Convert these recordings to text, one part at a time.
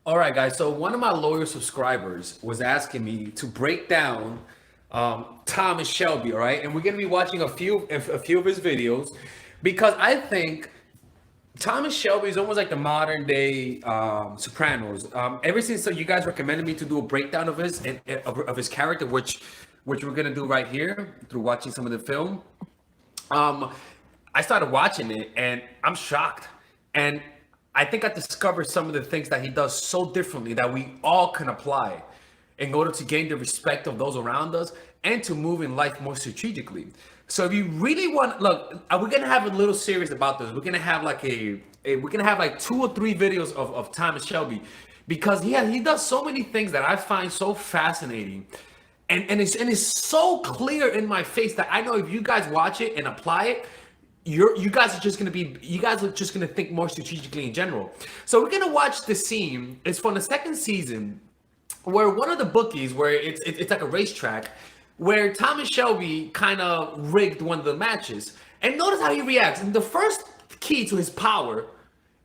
All right, guys. So one of my loyal subscribers was asking me to break down Tom and Shelby. All right, and we're gonna be watching a few of his videos because I think Tom and Shelby is almost like the modern day Sopranos. Ever since you guys recommended me to do a breakdown of his of his character, which we're gonna do right here through watching some of the film. Um, I started watching it and I'm shocked. And I think I discovered some of the things that he does so differently that we all can apply in order to gain the respect of those around us and to move in life more strategically. So if you really want, look, we're gonna have a little series about this. We're gonna have like we're gonna have like 2 or 3 videos of Thomas Shelby because he does so many things that I find so fascinating and it's so clear in my face that I know if you guys watch it and apply it, you guys are just gonna think more strategically in general. So we're gonna watch the scene. It's from the second season where one of the bookies, where it's like a racetrack, where Thomas Shelby kind of rigged one of the matches. And notice how he reacts. And the first key to his power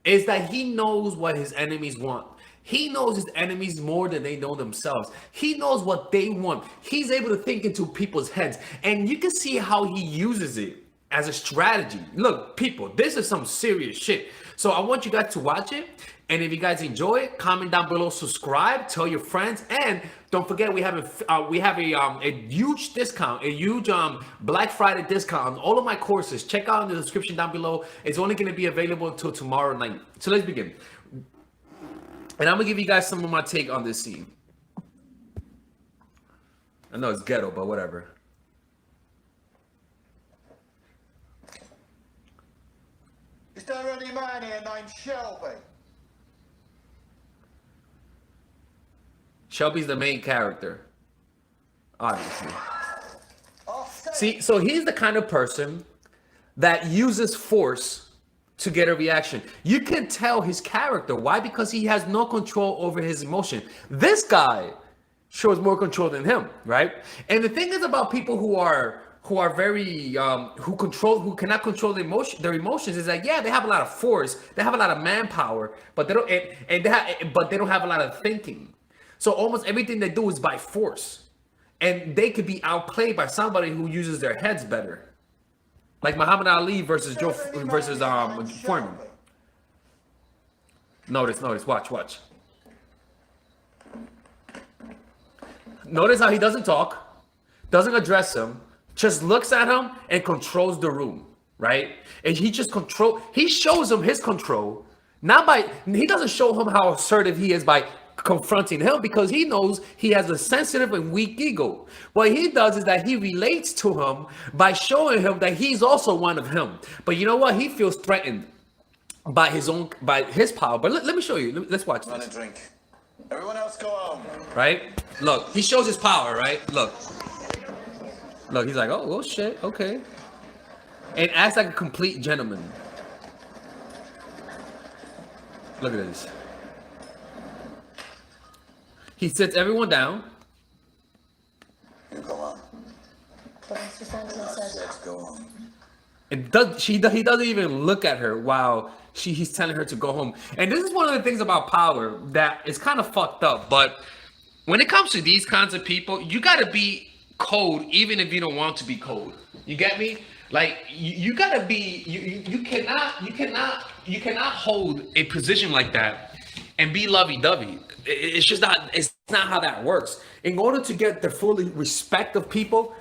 is that he knows what his enemies want. He knows his enemies more than they know themselves. He knows what they want. He's able to think into people's heads. And you can see how he uses it as a strategy. Look, people, this is some serious shit. So I want you guys to watch it. And if you guys enjoy it, comment down below, subscribe, tell your friends, and don't forget we have a huge discount, a huge Black Friday discount on all of my courses. Check out in the description down below. It's only going to be available until tomorrow night. So let's begin. And I'm gonna give you guys some of my take on this scene. I know it's ghetto, but whatever. Is there any man here named Shelby? Shelby's the main character, obviously. I said, See, so he's the kind of person that uses force to get a reaction. You can tell his character. Why? Because he has no control over his emotion. This guy shows more control than him, right? And the thing is about people who are very who cannot control their emotions is that, yeah, they have a lot of force, they have a lot of manpower, but they don't but they don't have a lot of thinking. So almost everything they do is by force, and they could be outplayed by somebody who uses their heads better. Like Muhammad Ali versus Foreman. Notice, watch. Notice how he doesn't talk, doesn't address him, just looks at him and controls the room, right? And he shows him his control, he doesn't show him how assertive he is by confronting him, because he knows he has a sensitive and weak ego. What he does is that he relates to him by showing him that he's also one of him. But you know what? He feels threatened by his power. But let me show you. Let's watch have a this. drink. Everyone else go home. Right? Look, he shows his power, right? Look, he's like, oh shit, okay. And acts like a complete gentleman. Look at this. He sits everyone down. You go on. Let's go on. He doesn't even look at her while he's telling her to go home. And this is one of the things about power that is kind of fucked up. But when it comes to these kinds of people, you gotta be cold even if you don't want to be cold. You get me? Like you gotta be you cannot hold a position like that and be lovey-dovey. It's not how that works. In order to get the full respect of people,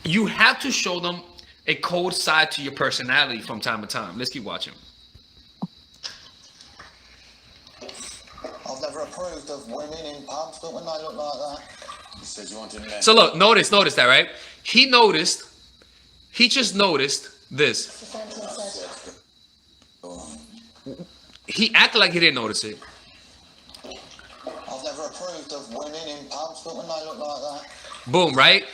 you have to show them a cold side to your personality from time to time. Let's keep watching. I've never approved of women in pubs, but when they look like that. You said you wanted men. So look, notice that, right? He just noticed this. Go on. He acted like he didn't notice it. I've never approved of women in pubs, but when they look like that. Boom, right?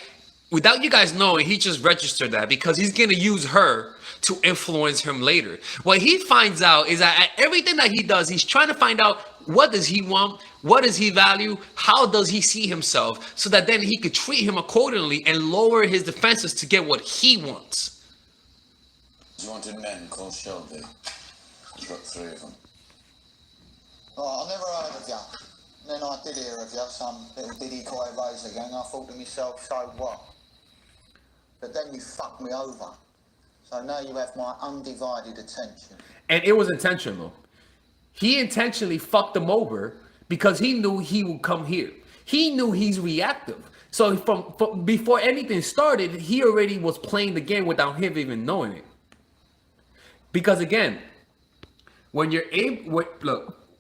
Without you guys knowing, he just registered that because he's going to use her to influence him later. What he finds out is that at everything that he does, he's trying to find out, what does he want? What does he value? How does he see himself? So that then he could treat him accordingly and lower his defenses to get what he wants. You wanted men called Shelby. You've got 3 of them. Oh, I've never heard of you. when I did hear of you, some little Diddy Coy Razor gang, I thought to myself, so what? But then you fucked me over. So now you have my undivided attention. And it was intentional. He intentionally fucked him over because he knew he would come here. He knew he's reactive. So from before anything started, he already was playing the game without him even knowing it. Because again, when you're able,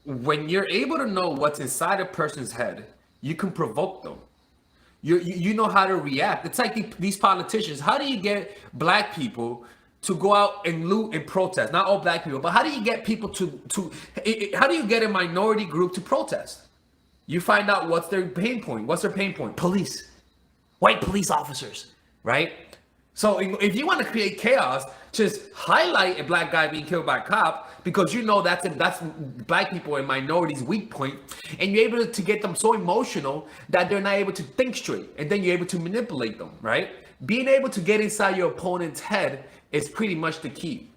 when you're able to know what's inside a person's head, you can provoke them. You know how to react. It's like these politicians. How do you get black people to go out and loot and protest? Not all black people, but how do you get people how do you get a minority group to protest? You find out what's their pain point. What's their pain point? Police. White police officers, right? So if you want to create chaos, just highlight a black guy being killed by a cop because you know that's black people and minorities' weak point, and you're able to get them so emotional that they're not able to think straight, and then you're able to manipulate them, right? Being able to get inside your opponent's head is pretty much the key.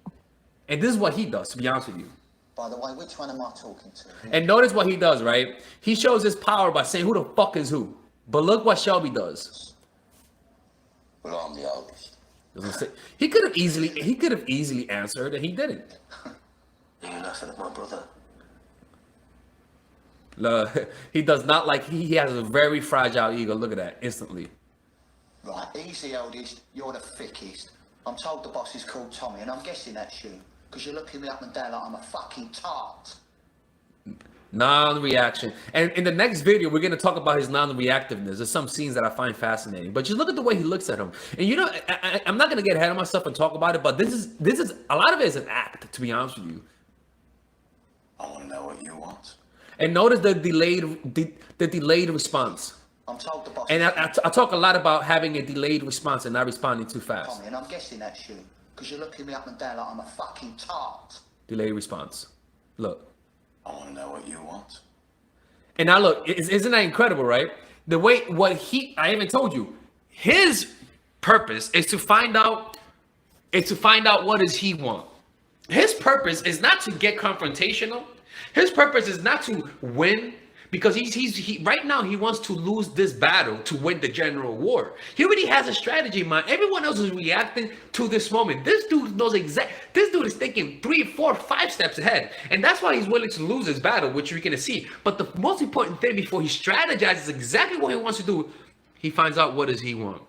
And this is what he does, to be honest with you. By the way, which one am I talking to? And notice what he does, right? He shows his power by saying, who the fuck is who? But look what Shelby does. Well, I'm the oldest. He could have easily answered, and he didn't. You're nothing of my brother. He does not like, he has a very fragile ego. Look at that, instantly. Right, he's the oldest, you're the thickest. I'm told the boss is called Tommy, and I'm guessing that's you, because you're looking me up and down like I'm a fucking tart. Non-reaction. And in the next video, we're going to talk about his non-reactiveness. There's some scenes that I find fascinating. But just look at the way he looks at him. And you know, I'm not going to get ahead of myself and talk about it, but this is a lot of it is an act, to be honest with you. I want to know what you want. And notice the delayed response. I'm told the boss. And I talk a lot about having a delayed response and not responding too fast. Tommy, and I'm guessing that's you, because you're looking me up and down like I'm a fucking tart. Delayed response. Look. I want to know what you want. And now look, isn't that incredible, right? The way I even told you, his purpose is to find out what does he want. His purpose is not to get confrontational. His purpose is not to win, because he right now he wants to lose this battle to win the general war. He already has a strategy in mind. Everyone else is reacting to this moment. This dude knows this dude is thinking 3, 4, 5 steps ahead. And that's why he's willing to lose his battle, which you're gonna see. But the most important thing before he strategizes exactly what he wants to do, he finds out what does he want.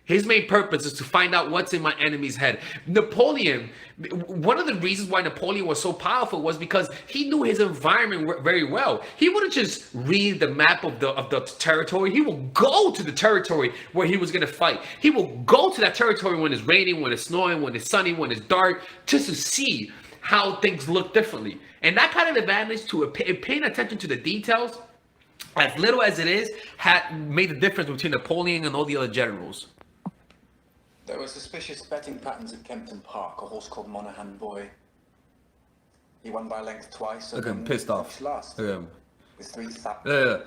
His main purpose is to find out what's in my enemy's head. Napoleon, one of the reasons why Napoleon was so powerful was because he knew his environment very well. He wouldn't just read the map of the territory. He will go to the territory where he was going to fight. He will go to that territory when it's raining, when it's snowing, when it's sunny, when it's dark, just to see how things look differently. And that kind of advantage to paying attention to the details, as little as it is, had made the difference between Napoleon and all the other generals. There were suspicious betting patterns at Kempton Park, a horse called Monaghan Boy. He won by a length twice. Look at him, pissed off. Last. Look at him. With 3,000.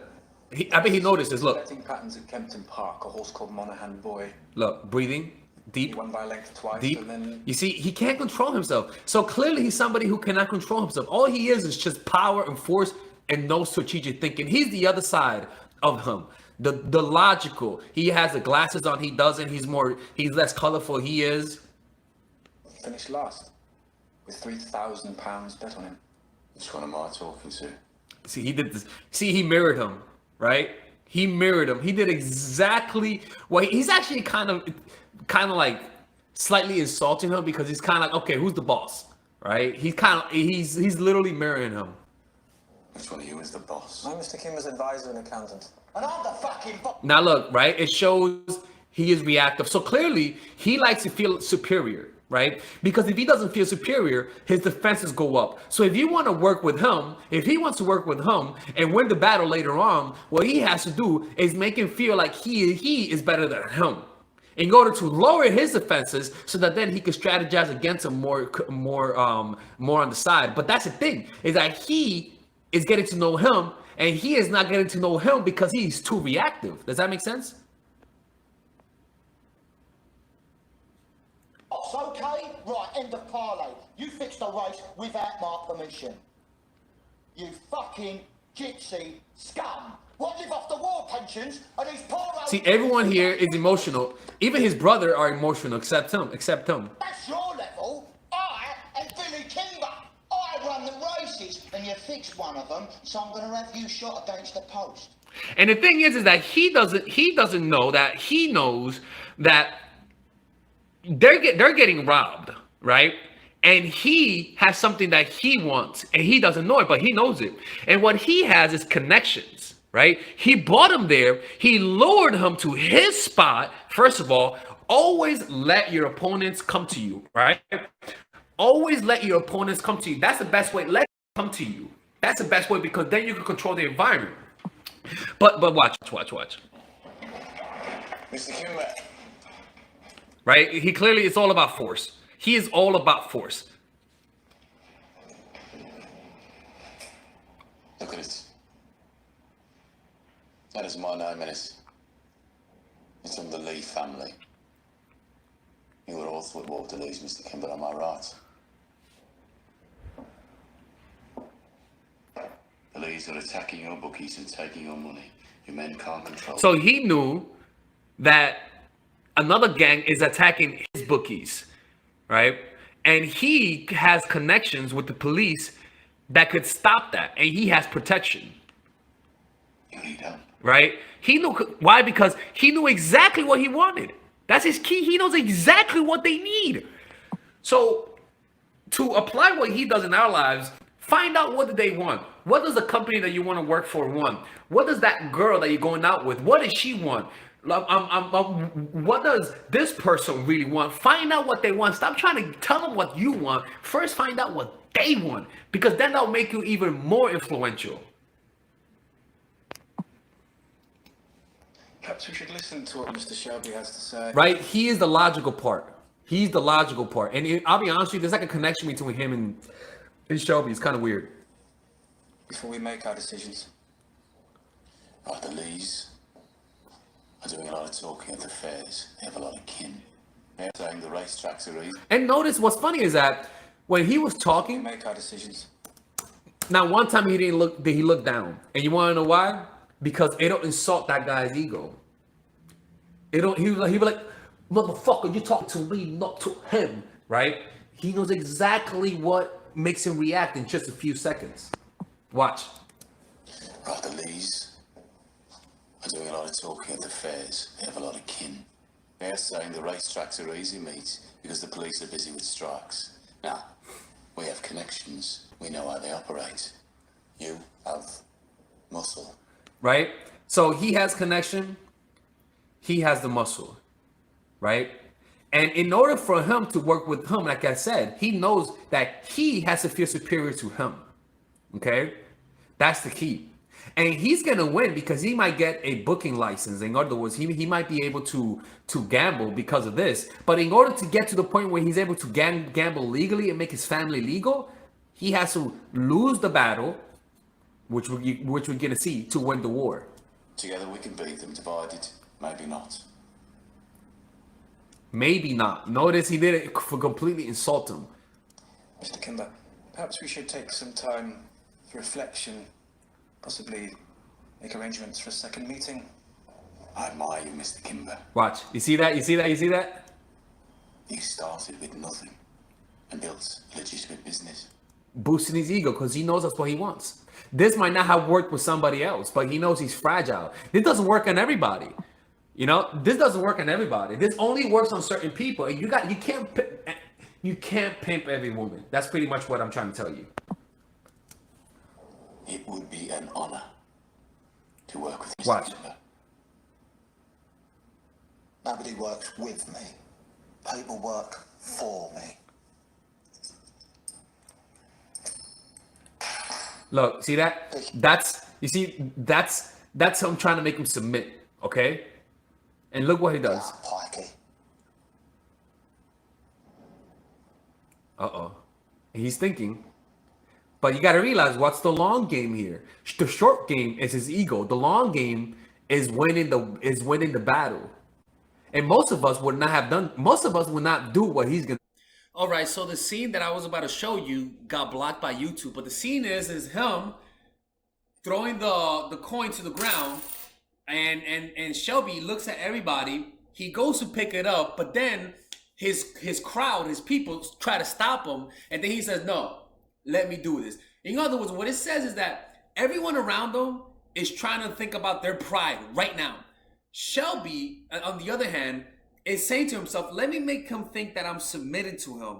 I bet he noticed this. Look. Betting patterns at Kempton Park, a horse called Monaghan Boy. Look, breathing deep. He won by a length twice. Deep. And then... You see, he can't control himself. So clearly, he's somebody who cannot control himself. All he is just power and force and no strategic thinking. He's the other side of him. The logical. He has the glasses on. He doesn't. He's less colorful. He is. Finished last. With £3,000 bet on him. Which one am I talking to? See, he did this. See, he mirrored him, right? He mirrored him. He did exactly what he's actually kind of like slightly insulting him, because he's kind of like, okay, who's the boss, right? He's literally mirroring him. Which one of you is the boss? I'm Mr. Kimmer's advisor and accountant. And I'm the fucking boss. Now look, right? It shows he is reactive. So clearly, he likes to feel superior, right? Because if he doesn't feel superior, his defenses go up. So if you want to work with him, if he wants to work with him and win the battle later on, what he has to do is make him feel like he is better than him, in order to lower his defenses, so that then he can strategize against him more on the side. But that's the thing, is that he is getting to know him, and he is not getting to know him because he's too reactive. Does that make sense? Okay? Right, end of parlay. You fixed the race without my permission. You fucking gypsy, scum, what live off the war pensions and these poor old... See, everyone here is emotional. Even his brother are emotional, except him. That's your level. I am Billy Kimber. I run the races and you fixed one of them, so I'm going to have you shot against the post. And the thing is that he doesn't know that he knows that they're getting robbed, right? And he has something that he wants, and he doesn't know it, but he knows it. And what he has is connections, right? He brought him there. He lured him to his spot. First of all, always let your opponents come to you, right? Always let your opponents come to you. That's the best way. Let them come to you. That's the best way, because then you can control the environment. But watch. Mr. Kimber. Right? He clearly, it's all about force. He is all about force. Look at it. That is my name, Menace. It's from the Lee family. You were all thought war to lose, Mr. Kimber, am I right? The Lees are attacking your bookies and taking your money. Your men can't control. So he knew that another gang is attacking his bookies, right? And he has connections with the police that could stop that, and he has protection. You need help. Right? He knew why, because he knew exactly what he wanted. That's his key. He knows exactly what they need. So to apply what he does in our lives, find out what do they want. What does the company that you want to work for want? What does that girl that you're going out with, what does she want? What does this person really want? Find out what they want. Stop trying to tell them what you want. First, find out what they want, because then that'll make you even more influential. Perhaps we should listen to what Mr. Shelby has to say. Right? He is the logical part. He's the logical part. And I'll be honest with you, there's like a connection between him and Shelby. It's kind of weird. Before we make our decisions. Right, the Lees are doing a lot of talking at the fairs. They have a lot of kin. They're saying the racetracks are easy. And notice what's funny is that when he was talking, We make our decisions. now one time he looked down. And you want to know why? Because it don't insult that guy's ego. He was like, motherfucker, you talking to me, not to him, right? He knows exactly what makes him react in just a few seconds. Watch. Right, the Lees are doing a lot of talking at the fairs. They have a lot of kin. They're saying the racetracks are easy meat because the police are busy with strikes. Now, we have connections. We know how they operate. You have muscle. Right? So he has connection. He has the muscle. Right? And in order for him to work with him, like I said, he knows that he has to feel superior to him. Okay? That's the key. And he's going to win because he might get a booking license. In other words, he might be able to gamble because of this. But in order to get to the point where he's able to gamble legally and make his family legal, he has to lose the battle, which we're going to see, to win the war. Together we can beat them. Divided, maybe not. Maybe not. Notice he did it for completely insult him. Mr. Kimber, perhaps we should take some time for reflection. Possibly make arrangements for a second meeting. I admire you, Mr. Kimber. Watch. You see that? You see that? You see that? You started with nothing and built a legitimate business. Boosting his ego because he knows that's what he wants. This might not have worked with somebody else, but he knows he's fragile. This doesn't work on everybody. You know, this doesn't work on everybody. This only works on certain people. And you can't pimp every woman. That's pretty much what I'm trying to tell you. It would be an honor to work with Mr. Watch. Kimber. Nobody works with me. People work for me. Look, see that? That's I'm trying to make him submit, okay? And look what he does. Pikey. Uh-oh. He's thinking. But you got to realize what's the long game here. The short game is his ego. The long game is winning the battle. And most of us would not do what he's going to. All right, so the scene that I was about to show you got blocked by YouTube, but the scene is him throwing the coin to the ground, and Shelby looks at everybody. He goes to pick it up, but then his crowd, his people try to stop him, and then he says, "No, let me do this." In other words, what it says is that everyone around him is trying to think about their pride right now. Shelby, on the other hand, is saying to himself, "Let me make him think that I'm submitted to him,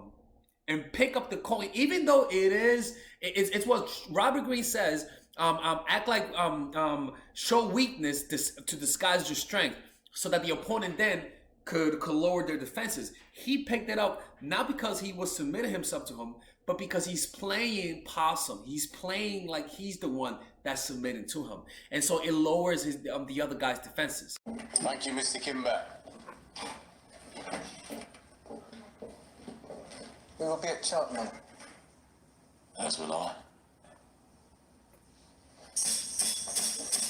and pick up the coin," even though it's what Robert Greene says. Act like show weakness to disguise your strength, so that the opponent then could lower their defenses. He picked it up not because he was submitting himself to him, but because he's playing possum. He's playing like he's the one that's submitting to him, and so it lowers the other guy's defenses. Thank you, Mr. Kimber. We will be at Cheltenham. As will I.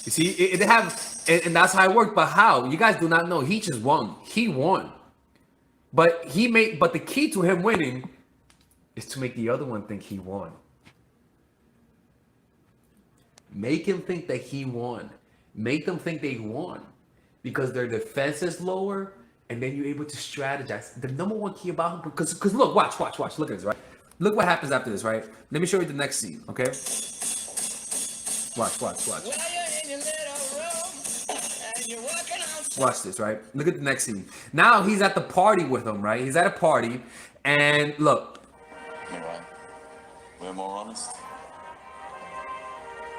You see, it have, and that's how it worked. But how? You guys do not know. He just won. He won. But the key to him winning is to make the other one think he won. Make him think that he won. Make them think they won, because their defense is lower, and then you're able to strategize. The number one key about him, because look, watch. Look at this, right? Look what happens after this, right? Let me show you the next scene, okay? Watch. Watch this, right? Look at the next scene. Now he's at the party with him, right? He's at a party, and look. You're right. We're more honest.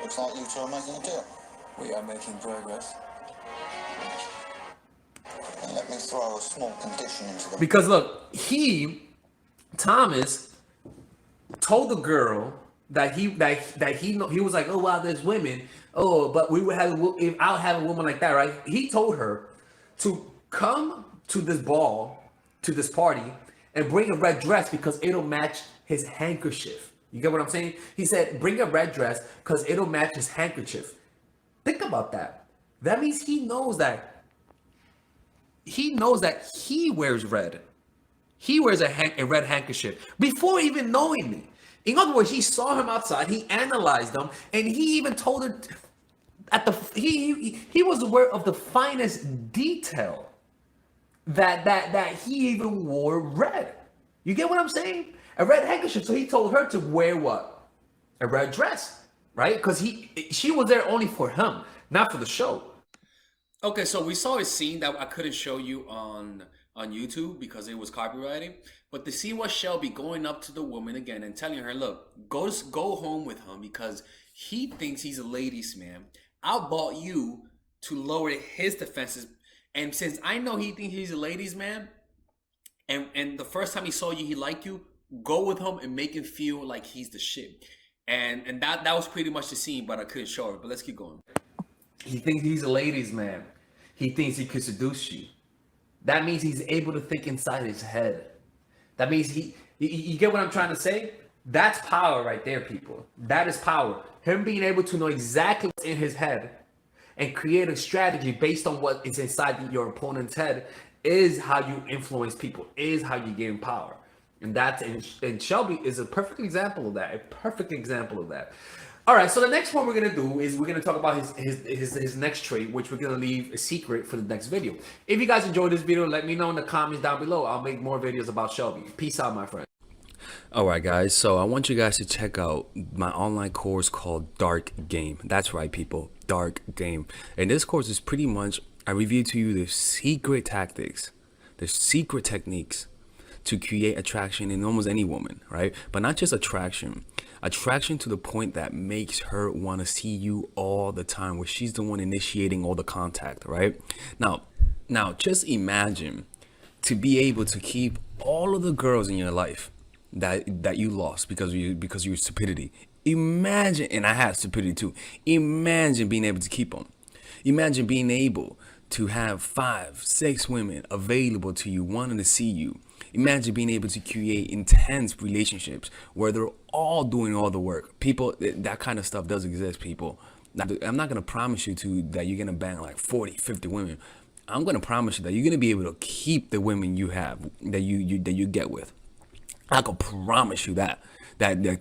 Looks like you two are making a deal. We are making progress. And let me throw a small condition into the... Because look, Thomas told the girl that he was like, "Oh wow, there's women. Oh, but we would have, if I'll have a woman like that, right?" He told her to come to this ball, to this party, and bring a red dress because it'll match his handkerchief. You get what I'm saying? He said, "Bring a red dress because it'll match his handkerchief." Think about that. That means he knows that he wears red. He wears a red handkerchief before even knowing me. In other words, he saw him outside, he analyzed them, and he even told her he was aware of the finest detail that he even wore red. You get what I'm saying? A red handkerchief. So he told her to wear what? A red dress, right? Because she was there only for him, not for the show. Okay, so we saw a scene that I couldn't show you on YouTube because it was copyrighted. But the scene was Shelby going up to the woman again and telling her, "Look, go home with him because he thinks he's a ladies' man. I bought you to lower his defenses. And since I know he thinks he's a ladies' man, and the first time he saw you, he liked you, go with him and make him feel like he's the shit." And that was pretty much the scene, but I couldn't show it. But let's keep going. He thinks he's a ladies' man. He thinks he could seduce you. That means he's able to think inside his head. That means you get what I'm trying to say? That's power right there, people. That is power. Him being able to know exactly what's in his head and create a strategy based on what is inside your opponent's head is how you influence people, is how you gain power. And Shelby is a perfect example of that. A perfect example of that. All right, so the next one we're gonna do is we're gonna talk about his next trait, which we're gonna leave a secret for the next video. If you guys enjoyed this video, let me know in the comments down below. I'll make more videos about Shelby. Peace out, my friend. All right, guys. So I want you guys to check out my online course called Dark Game. That's right, people. Dark Game. And this course is pretty much I review to you the secret tactics, the secret techniques to create attraction in almost any woman, right? But not just attraction to the point that makes her want to see you all the time, where she's the one initiating all the contact, right? Now just imagine to be able to keep all of the girls in your life that you lost because of your stupidity. Imagine, and I had stupidity too. Imagine being able to keep them. Imagine being able to have 5, 6 women available to you, wanting to see you. Imagine being able to create intense relationships where they're all doing all the work. People, that kind of stuff does exist, people. I'm not going to promise you that you're going to bang like 40, 50 women. I'm going to promise you that you're going to be able to keep the women you have, that you get with. I can promise you that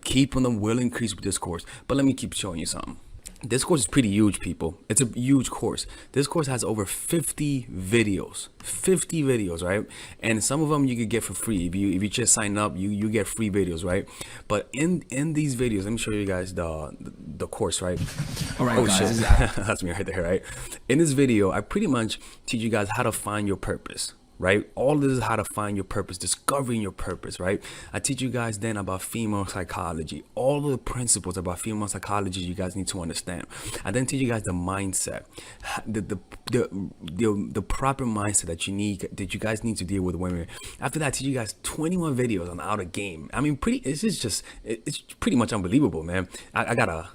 keeping them will increase with this course. But let me keep showing you something. This course is pretty huge, people. It's a huge course. This course has over 50 videos. 50 videos, right? And some of them you could get for free. If you just sign up, you get free videos, right? But in these videos, let me show you guys the course, right? All right, guys. That's me right there, right? In this video, I pretty much teach you guys how to find your purpose. Right? All this is how to find your purpose, discovering your purpose, right? I teach you guys then about female psychology, all of the principles about female psychology you guys need to understand. I then teach you guys the mindset, the proper mindset that you guys need to deal with women. After that, I teach you guys 21 videos on how to game. I mean, it's pretty much unbelievable, man. I gotta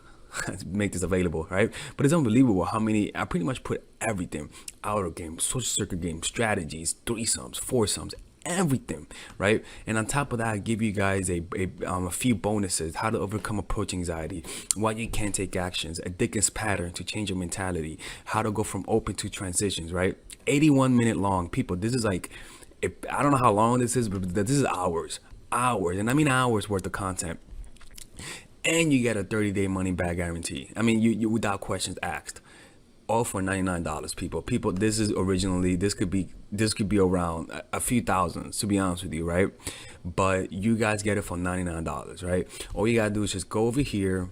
make this available, right? But it's unbelievable how many I pretty much put everything: outer game, social circuit game, strategies, threesomes, foursomes, everything, right? And on top of that, I give you guys a few bonuses: how to overcome approach anxiety, why you can't take actions, a Dickens pattern to change your mentality, how to go from open to transitions, right? 81-minute long, people. This is like, I don't know how long this is, but this is hours, and I mean hours worth of content. And you get a 30-day money back guarantee. I mean, you without questions asked. All for $99, people. This could be around a few thousands, to be honest with you, right? But you guys get it for $99, right? All you gotta do is just go over here,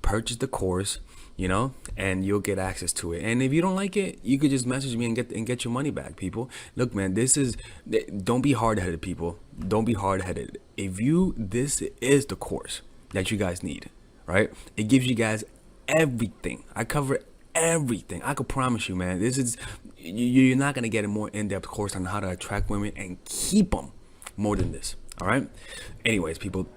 purchase the course, and you'll get access to it. And if you don't like it, you could just message me and get your money back, people. Look, man, don't be hard-headed, people. Don't be hard-headed. This is the course that you guys need, right? It gives you guys everything. I cover everything. I could promise you, man, you're not gonna get a more in-depth course on how to attract women and keep them more than this. All right. Anyways, people,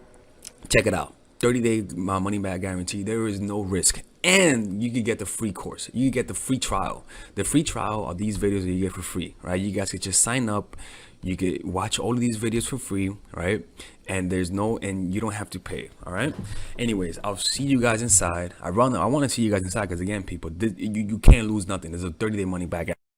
check it out. 30-day money back guarantee. There is no risk, and you can get the free course. You can get the free trial. The free trial are these videos that you get for free, right? You guys could just sign up. You could watch all of these videos for free, right? And you don't have to pay. All right. Anyways, I'll see you guys inside. I want to see you guys inside because, again, people, you can't lose nothing. There's a 30-day money back.